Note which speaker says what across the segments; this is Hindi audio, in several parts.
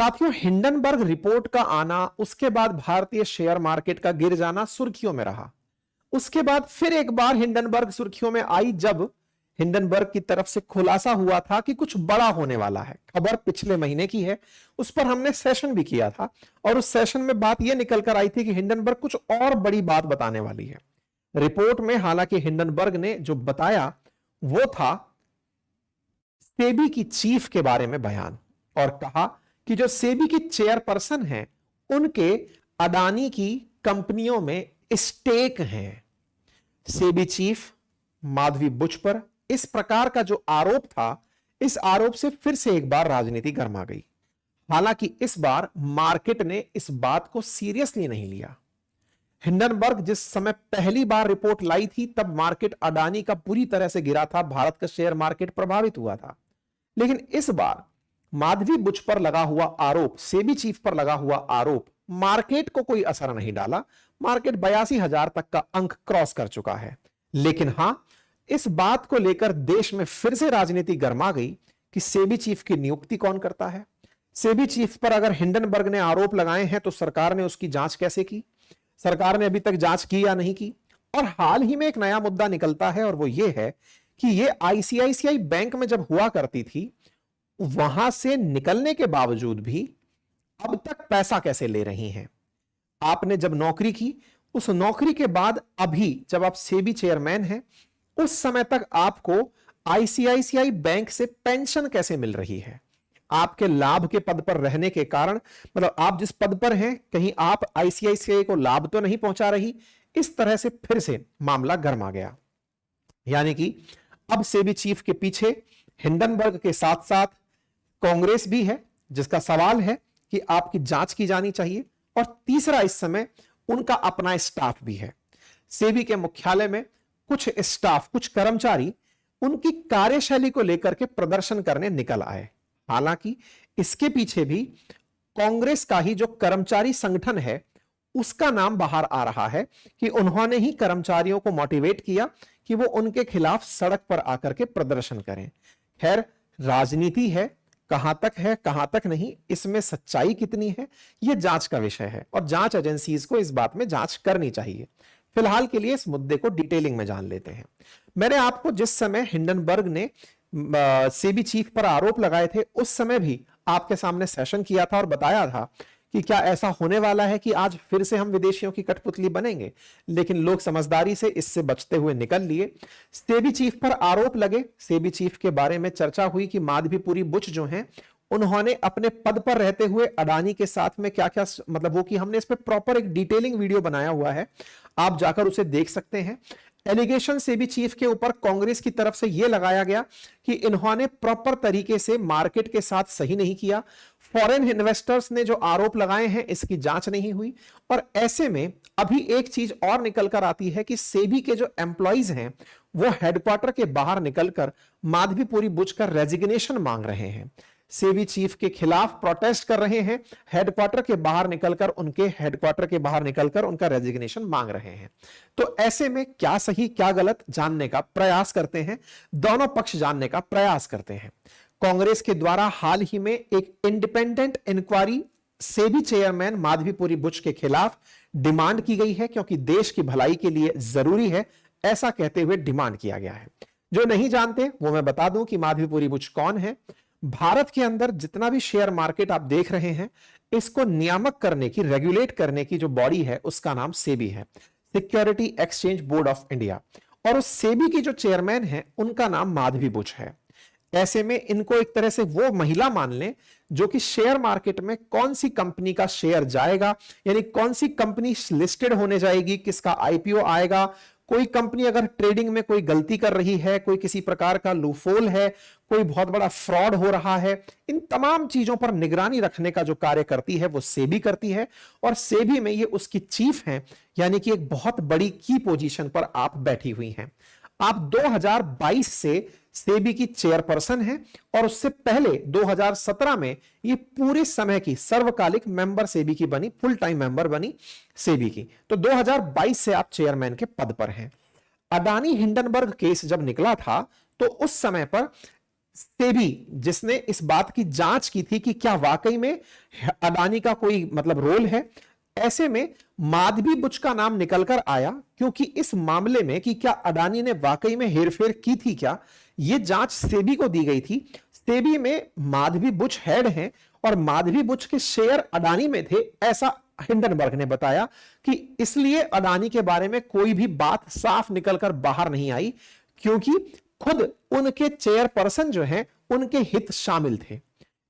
Speaker 1: साथियों, हिंडनबर्ग रिपोर्ट का आना, उसके बाद भारतीय शेयर मार्केट का गिर जाना सुर्खियों में रहा। उसके बाद फिर एक बार हिंडनबर्ग सुर्खियों में आई जब हिंडनबर्ग की तरफ से खुलासा हुआ था कि कुछ बड़ा होने वाला है। खबर पिछले महीने की है, उस पर हमने सेशन भी किया था और उस सेशन में बात यह निकल कर आई थी कि हिंडनबर्ग कुछ और बड़ी बात बताने वाली है। रिपोर्ट में हालांकि हिंडनबर्ग ने जो बताया वो था सेबी की चीफ के बारे में बयान, और कहा कि जो सेबी की चेयरपर्सन हैं उनके अडानी की कंपनियों में स्टेक हैं। सेबी चीफ माधवी बुच पर इस प्रकार का जो आरोप था, इस आरोप से फिर से एक बार राजनीति गर्मा गई। हालांकि इस बार मार्केट ने इस बात को सीरियसली नहीं लिया। हिंडनबर्ग जिस समय पहली बार रिपोर्ट लाई थी तब मार्केट अडानी का पूरी तरह से गिरा था, भारत का शेयर मार्केट प्रभावित हुआ था। लेकिन इस बार माधवी बुच पर लगा हुआ आरोप, सेबी चीफ पर लगा हुआ आरोप मार्केट को कोई असर नहीं डाला। मार्केट 82,000 तक का अंक क्रॉस कर चुका है। लेकिन हां, इस बात को लेकर देश में फिर से राजनीति गर्मा गई कि सेबी चीफ की नियुक्ति कौन करता है। सेबी चीफ पर अगर हिंडनबर्ग ने आरोप लगाए हैं तो सरकार ने उसकी जांच कैसे की, सरकार ने अभी तक जांच की या नहीं की। और हाल ही में एक नया मुद्दा निकलता है और वो ये है कि ये आईसीआईसीआई बैंक में जब हुआ करती थी, वहां से निकलने के बावजूद भी अब तक पैसा कैसे ले रही हैं। आपने जब नौकरी की, उस नौकरी के बाद अभी जब आप सेबी चेयरमैन हैं, उस समय तक आपको आईसीआईसीआई बैंक से पेंशन कैसे मिल रही है। आपके लाभ के पद पर रहने के कारण, मतलब आप जिस पद पर हैं, कहीं आप आईसीआईसीआई को लाभ तो नहीं पहुंचा रही। इस तरह से फिर से मामला गर्मा गया। यानी कि अब सेबी चीफ के पीछे हिंडनबर्ग के साथ साथ कांग्रेस भी है, जिसका सवाल है कि आपकी जांच की जानी चाहिए। और तीसरा, इस समय उनका अपना स्टाफ भी है। सेबी के मुख्यालय में कुछ स्टाफ, कुछ कर्मचारी उनकी कार्यशैली को लेकर के प्रदर्शन करने निकल आए। हालांकि इसके पीछे भी कांग्रेस का ही जो कर्मचारी संगठन है उसका नाम बाहर आ रहा है कि उन्होंने ही कर्मचारियों को मोटिवेट किया कि वो उनके खिलाफ सड़क पर आकर के प्रदर्शन करें। खैर, राजनीति है, कहां तक है कहां तक नहीं, इसमें सच्चाई कितनी है यह जांच का विषय है और जांच एजेंसीज को इस बात में जांच करनी चाहिए। फिलहाल के लिए इस मुद्दे को डिटेलिंग में जान लेते हैं। मैंने आपको जिस समय हिंडनबर्ग ने सेबी चीफ पर आरोप लगाए थे उस समय भी आपके सामने सेशन किया था और बताया था कि क्या ऐसा होने वाला है कि आज फिर से हम विदेशियों की कठपुतली बनेंगे। लेकिन लोग समझदारी से इससे बचते हुए निकल लिए। सेबी चीफ पर आरोप लगे, सेबी चीफ के बारे में चर्चा हुई कि माधवीपुरी बुच जो हैं उन्होंने अपने पद पर रहते हुए अडानी के साथ में क्या क्या, मतलब वो कि हमने इस पे प्रॉपर एक डिटेलिंग वीडियो बनाया हुआ है, आप जाकर उसे देख सकते हैं। एलिगेशन सेबी चीफ के ऊपर कांग्रेस की तरफ से यह लगाया गया कि इन्होंने प्रॉपर तरीके से मार्केट के साथ सही नहीं किया। फॉरेन इन्वेस्टर्स ने जो आरोप लगाए हैं इसकी जांच नहीं हुई। और ऐसे में अभी एक चीज और निकल कर आती है कि सेबी के जो एम्प्लॉइज हैं वो हेडक्वार्टर के बाहर निकलकर माधवीपुरी बुच का रेजिग्नेशन मांग रहे हैं, सेबी चीफ के खिलाफ प्रोटेस्ट कर रहे हैं, हेडक्वार्टर के बाहर निकलकर उनका रेजिग्नेशन मांग रहे हैं। तो ऐसे में क्या सही क्या गलत जानने का प्रयास करते हैं, दोनों पक्ष जानने का प्रयास करते हैं। कांग्रेस के द्वारा हाल ही में एक independent inquiry SEBI chairman Madhabi Puri Buch के खिलाफ डिमांड की गई है, क्योंकि देश की भलाई के लिए जरूरी है, ऐसा कहते हुए डिमांड किया गया है। जो नहीं जानते वो मैं बता दूं कि माधवीपुरी बुच कौन है। भारत के अंदर जितना भी शेयर मार्केट आप देख रहे हैं, इसको नियामक करने की, रेगुलेट करने की जो बॉडी है उसका नाम सेबी है, security exchange board of India. और उस सेबी की जो चेयरमैन है उनका नाम माधवी बुच है। ऐसे में इनको एक तरह से वो महिला मान लें जो कि शेयर मार्केट में कौन सी कंपनी का शेयर जाएगा, यानी कौन सी कंपनी लिस्टेड होने जाएगी, किसका आईपीओ आएगा, कोई कंपनी अगर ट्रेडिंग में कोई गलती कर रही है, कोई किसी प्रकार का लूफोल है, कोई बहुत बड़ा फ्रॉड हो रहा है, इन तमाम चीजों पर निगरानी रखने का जो कार्य करती है वो सेबी करती है। और सेबी में ये उसकी चीफ हैं, यानी कि एक बहुत बड़ी की पोजीशन पर आप बैठी हुई हैं। आप 2022 से सेबी की चेयरपर्सन हैं और उससे पहले 2017 में ये पूरे समय की सर्वकालिक मेंबर सेबी की बनी, फुल टाइम मेंबर बनी सेबी की। तो 2022 से आप चेयरमैन के पद पर हैं। अडानी हिंडनबर्ग केस जब निकला था तो उस समय पर सेबी जिसने इस बात की जांच की थी कि क्या वाकई में अडानी का कोई मतलब रोल है, ऐसे में माधवी बुच का नाम निकलकर आया, क्योंकि इस मामले में कि क्या अडानी ने वाकई में हेरफेर की थी क्या, यह जांच सेबी को दी गई थी। सेबी में माधवी बुच हेड हैं और माधवी बुच के शेयर अडानी में थे, ऐसा हिंडनबर्ग ने बताया कि इसलिए अडानी के बारे में कोई भी बात साफ निकलकर बाहर नहीं आई, क्योंकि खुद उनके चेयरपर्सन जो हैं उनके हित शामिल थे।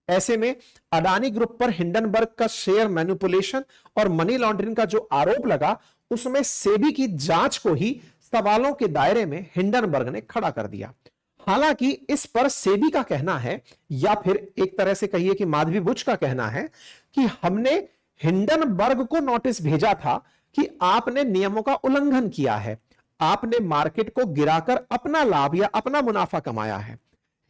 Speaker 1: ऐसे में अडानी ग्रुप पर हिंडनबर्ग का शेयर मैनिपुलेशन और मनी लॉन्ड्रिंग का जो आरोप लगा, उसमें सेबी की जांच को ही सवालों के दायरे में हिंडनबर्ग ने खड़ा कर दिया। हालांकि इस पर सेबी का कहना है, या फिर एक तरह से कहिए कि माधवी बुच का कहना है, कि हमने हिंडनबर्ग को नोटिस भेजा था कि आपने नियमों का उल्लंघन किया है, आपने मार्केट को गिराकर अपना लाभ या अपना मुनाफा कमाया है।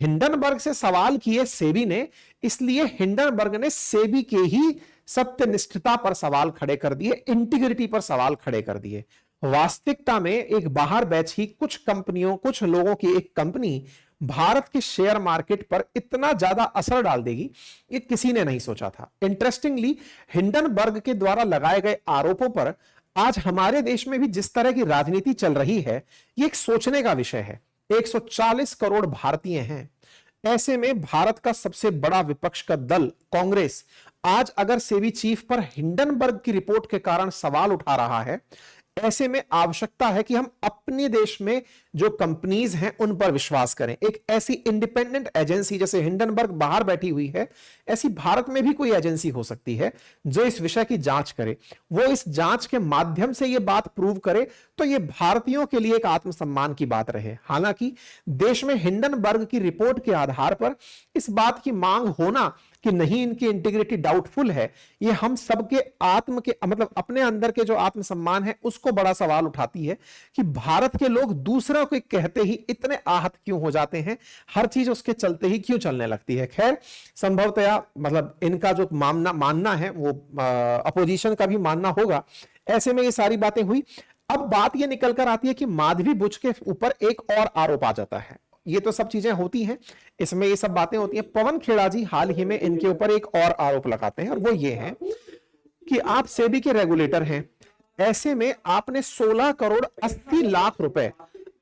Speaker 1: हिंडनबर्ग से सवाल किए सेबी ने, इसलिए हिंडनबर्ग ने सेबी के ही सत्यनिष्ठता पर सवाल खड़े कर दिए, इंटीग्रिटी पर सवाल खड़े कर दिए। वास्तविकता में एक बाहर बैठी कुछ कंपनियों, कुछ लोगों की एक कंपनी भारत के शेयर मार्केट पर इतना ज्यादा असर डाल देगी, ये किसी ने नहीं सोचा था। इंटरेस्टिंगली, हिंडनबर्ग के द्वारा लगाए गए आरोपों पर आज हमारे देश में भी जिस तरह की राजनीति चल रही है, ये एक सोचने का विषय है। 140 करोड़ भारतीय हैं। ऐसे में भारत का सबसे बड़ा विपक्ष का दल कांग्रेस आज अगर सेबी चीफ पर हिंडनबर्ग की रिपोर्ट के कारण सवाल उठा रहा है, ऐसे में आवश्यकता है कि हम अपने देश में जो कंपनीज हैं उन पर विश्वास करें। एक ऐसी इंडिपेंडेंट एजेंसी जैसे हिंडनबर्ग बाहर बैठी हुई है, ऐसी भारत में भी कोई एजेंसी हो सकती है जो इस विषय की जांच करे। वो इस जांच के माध्यम से ये बात प्रूव करे तो ये भारतीयों के लिए एक आत्मसम्मान की बात रहे। हालांकि देश में हिंडनबर्ग की रिपोर्ट के आधार पर इस बात की मांग होना कि नहीं इनकी इंटीग्रिटी डाउटफुल है, ये हम सबके मतलब अपने अंदर के जो आत्मसम्मान है उसको बड़ा सवाल उठाती है कि भारत के लोग दूसरों को कहते ही इतने आहत क्यों हो जाते हैं, हर चीज उसके चलते ही क्यों चलने लगती है। खैर, संभवतया मतलब इनका जो मानना है वो अपोजिशन का भी मानना होगा। ऐसे में ये सारी बातें हुई। अब बात ये निकल कर आती है कि माधवी बुच के ऊपर एक और आरोप आ जाता है। ये तो सब चीजें होती हैं, इसमें ये सब बातें होती हैं। पवन खेड़ा जी हाल ही में इनके ऊपर एक और आरोप लगाते हैं और वो ये है कि आप सेबी के रेगुलेटर हैं, ऐसे में आपने 16 करोड़ 80 लाख रुपए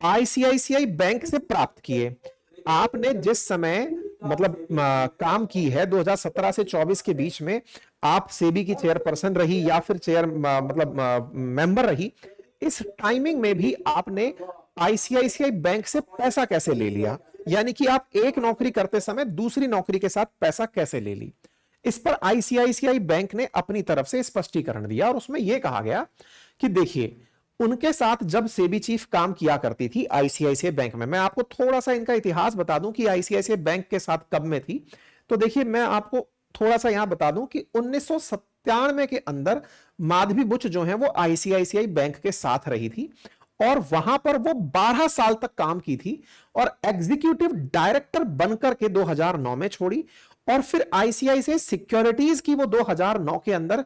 Speaker 1: आईसीआईसीआई बैंक से प्राप्त किए। आपने जिस समय मतलब काम की है 2017 से 24 के बीच में, आप सेबी की चेयरपर्सन रही या फिर मेंबर रही, इस टाइमिंग में भी आपने आईसीआईसीआई बैंक से पैसा कैसे ले लिया, यानी कि आप एक नौकरी करते समय दूसरी नौकरी के साथ पैसा कैसे ले ली। इस पर आईसीआईसीआई बैंक ने अपनी तरफ से स्पष्टीकरण दिया और उसमें यह कहा गया कि देखिए, उनके साथ जब सेबी चीफ काम किया करती थी आईसीआईसीआई बैंक में, मैं आपको थोड़ा सा इनका इतिहास बता दूं कि आईसीआईसीआई बैंक के साथ कब में थी। तो देखिए, मैं आपको थोड़ा सा यहां बता दूं कि 1997 के अंदर माधवी बुच जो है वो आईसीआईसीआई बैंक के साथ रही थी और वहां पर वो 12 साल तक काम की थी और एग्जीक्यूटिव डायरेक्टर बनकर के 2009 में छोड़ी और फिर आईसीआईसीआई सिक्योरिटीज की वो 2009 के अंदर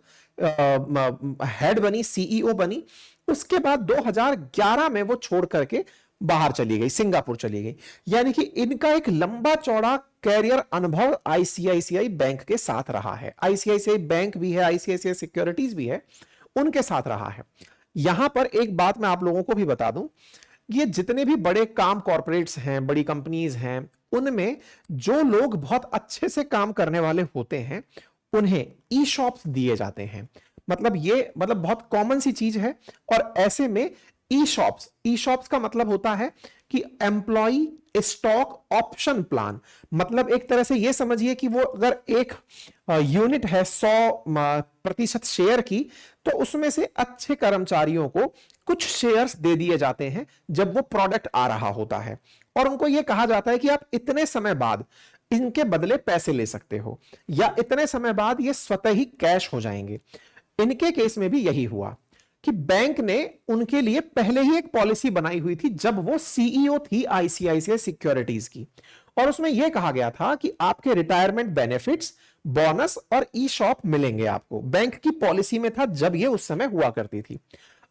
Speaker 1: हेड बनी, सीईओ बनी। उसके बाद 2011 में वो छोड़ करके बाहर चली गई, सिंगापुर चली गई। यानी कि इनका एक लंबा चौड़ा कैरियर अनुभव आईसीआईसीआई बैंक के साथ रहा है। आईसीआईसीआई बैंक भी है, आईसीआईसीआई सिक्योरिटीज भी है, उनके साथ रहा है। यहां पर एक बात मैं आप लोगों को भी बता दूं, ये जितने भी बड़े काम कॉर्पोरेट्स हैं, बड़ी कंपनीज हैं, उनमें जो लोग बहुत अच्छे से काम करने वाले होते हैं उन्हें ई शॉप्स दिए जाते हैं। मतलब ये बहुत कॉमन सी चीज है। और ऐसे में ई शॉप्स का मतलब होता है कि एम्प्लॉय स्टॉक ऑप्शन प्लान। मतलब एक तरह से ये समझिए कि वो अगर एक यूनिट है 100% शेयर की, तो उसमें से अच्छे कर्मचारियों को कुछ शेयर्स दे दिए जाते हैं जब वो प्रोडक्ट आ रहा होता है और उनको यह कहा जाता है कि आप इतने समय बाद इनके बदले पैसे ले सकते हो या इतने समय बाद ये स्वतः ही कैश हो जाएंगे। इनके केस में भी यही हुआ कि बैंक ने उनके लिए पहले ही एक पॉलिसी बनाई हुई थी जब वो सीईओ थी आईसीआईसीआई सिक्योरिटीज की, और उसमें यह कहा गया था कि आपके रिटायरमेंट बेनिफिट्स, बोनस और ई शॉप मिलेंगे आपको। बैंक की पॉलिसी में था जब ये उस समय हुआ करती थी।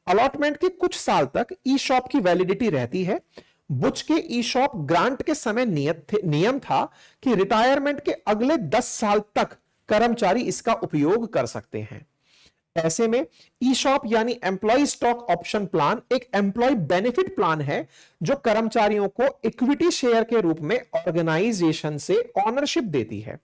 Speaker 1: अलॉटमेंट के कुछ साल तक ई शॉप की वैलिडिटी रहती है। बुच के ईशॉप ग्रांट के समय नियम था कि रिटायरमेंट के अगले 10 साल तक कर्मचारी इसका उपयोग कर सकते हैं। ऐसे में ईशॉप यानी एम्प्लॉय स्टॉक ऑप्शन प्लान एक एम्प्लॉय बेनिफिट प्लान है जो कर्मचारियों को इक्विटी शेयर के रूप में ऑर्गेनाइजेशन से ओनरशिप देती है।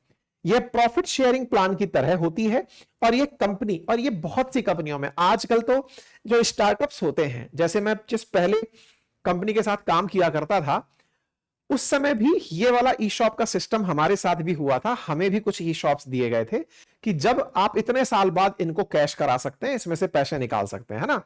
Speaker 1: यह प्रॉफिट शेयरिंग प्लान की तरह होती है और यह कंपनी, और यह बहुत सी कंपनियों में आजकल तो जो स्टार्टअप्स होते हैं, जैसे मैं जिस पहले कंपनी के साथ काम किया करता था उस समय भी ये वाला ई शॉप का सिस्टम हमारे साथ भी हुआ था। हमें भी कुछ ई शॉप्स दिए गए थे कि जब आप इतने साल बाद इनको कैश करा सकते हैं, इसमें से पैसे निकाल सकते हैं, है ना।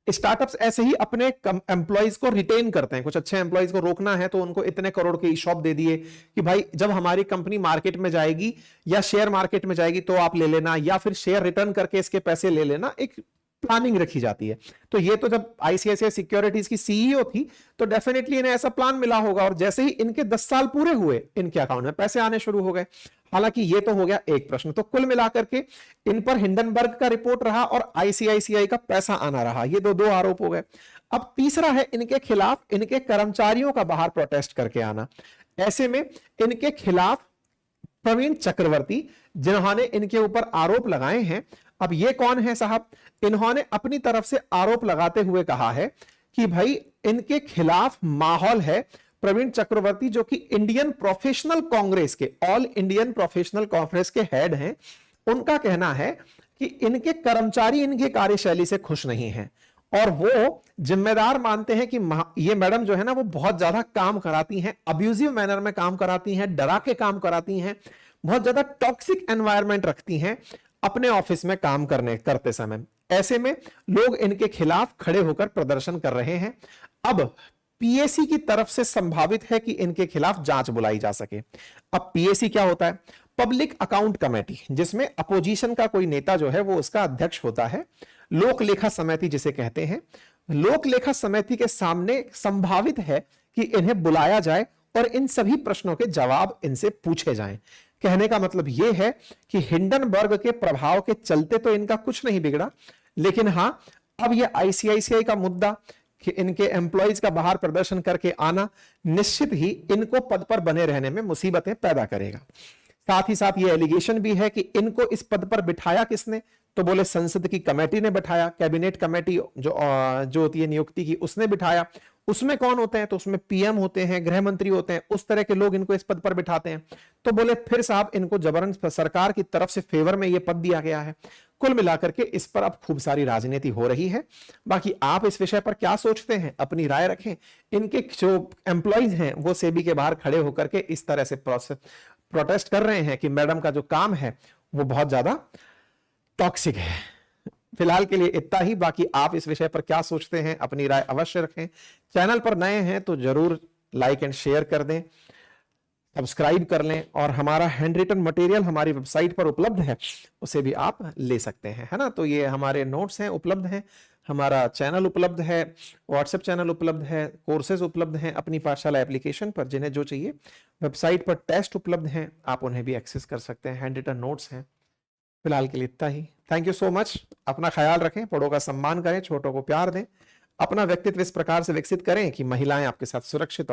Speaker 1: स्टार्टअप्स ऐसे ही अपने एम्प्लॉइज को रिटेन करते हैं। कुछ अच्छे एम्प्लॉइज को रोकना है तो उनको इतने करोड़ के ई शॉप दे दिए कि भाई जब हमारी कंपनी मार्केट में जाएगी या शेयर मार्केट में जाएगी तो आप ले लेना, या फिर शेयर रिटर्न करके इसके पैसे ले लेना, एक प्लानिंग रखी जाती है। तो ये तो जब आईसीआईसीआई सिक्योरिटीज की सीईओ थी तो डेफिनेटली इन्हें ऐसा प्लान मिला होगा, और जैसे ही इनके 10 साल पूरे हुए इनके अकाउंट में पैसे आने शुरू हो गए। हालांकि ये तो हो गया एक प्रश्न। तो कुल मिलाकर के इन पर हिंडनबर्ग का रिपोर्ट रहा और आईसीआईसीआई का पैसा आना रहा। ये दो आरोप हो गए। अब तीसरा है इनके खिलाफ इनके कर्मचारियों का बाहर प्रोटेस्ट करके आना। ऐसे में इनके खिलाफ प्रवीण चक्रवर्ती जिन्होंने इनके ऊपर आरोप लगाए हैं, अब ये कौन है साहब, इन्होंने अपनी तरफ से आरोप लगाते हुए कहा है कि भाई इनके खिलाफ माहौल है। प्रवीण चक्रवर्ती जो कि इंडियन प्रोफेशनल कांग्रेस के, ऑल इंडियन प्रोफेशनल कांग्रेस के हेड हैं, उनका कहना है कि इनके कर्मचारी इनकी कार्यशैली से खुश नहीं हैं और वो जिम्मेदार मानते हैं कि ये मैडम जो है ना वो बहुत ज्यादा काम कराती हैं, अब्यूजिव मैनर में काम कराती हैं, डरा के काम कराती हैं, बहुत ज्यादा टॉक्सिक एनवायरनमेंट रखती हैं अपने ऑफिस में काम करते समय। ऐसे में लोग इनके खिलाफ खड़े होकर प्रदर्शन कर रहे हैं। अब पीएसी की तरफ से संभावित है कि इनके खिलाफ जांच बुलाई जा सके। अब पीएसी क्या होता है? पब्लिक अकाउंट कमेटी, जिसमें अपोजिशन का कोई नेता जो है वो उसका अध्यक्ष होता है। लोक लेखा समिति जिसे कहते हैं, लोक लेखा समिति के सामने संभावित है कि इन्हें बुलाया जाए और इन सभी प्रश्नों के जवाब इनसे पूछे जाएं। कहने का मतलब यह है कि हिंडनबर्ग के प्रभाव के चलते तो इनका कुछ नहीं बिगड़ा, लेकिन हां अब यह आईसीआईसीआई का मुद्दा कि इनके एम्प्लॉइज का बाहर प्रदर्शन करके आना निश्चित ही इनको पद पर बने रहने में मुसीबतें पैदा करेगा। साथ ही साथ यह एलिगेशन भी है कि इनको इस पद पर बिठाया किसने, तो बोले संसद की कमेटी ने बिठाया, कैबिनेट कमेटी जो होती है नियुक्ति की उसने बिठाया। उसमें कौन होते हैं? तो उसमें पीएम होते हैं, गृह मंत्री होते हैं, उस तरह के लोग इनको इस पद पर बिठाते हैं। तो बोले फिर साहब इनको जबरन सरकार की तरफ से फेवर में यह पद दिया गया है। कुल मिलाकर के इस पर अब खूब सारी राजनीति हो रही है। बाकी आप इस विषय पर क्या सोचते हैं, अपनी राय रखें। इनके जो एम्प्लॉइज हैं वो सेबी के बाहर खड़े होकर के इस तरह से प्रोटेस्ट कर रहे हैं कि मैडम का जो काम है वो बहुत ज्यादा टॉक्सिक है। फिलहाल के लिए इतना ही। बाकी आप इस विषय पर क्या सोचते हैं, अपनी राय अवश्य रखें। चैनल पर नए हैं तो जरूर लाइक एंड शेयर कर दें, सब्सक्राइब कर लें, और हमारा हैंड रिटन मटेरियल हमारी वेबसाइट पर उपलब्ध है, उसे भी आप ले सकते हैं, है ना। तो ये हमारे नोट्स हैं, उपलब्ध हैं, हमारा चैनल उपलब्ध है, व्हाट्सएप चैनल उपलब्ध है, कोर्सेज उपलब्ध हैं अपनी पाठशाला एप्लीकेशन पर। जिन्हें जो चाहिए वेबसाइट पर टेस्ट उपलब्ध हैं, आप उन्हें भी एक्सेस कर सकते हैं। हैंड रिटन नोट्स हैं। फिलहाल के लिए इतना ही। Thank you so much. अपना ख्याल रखें, बड़ों का सम्मान करें, छोटों को प्यार दें, अपना व्यक्तित्व इस प्रकार से विकसित करें कि महिलाएं आपके साथ सुरक्षित और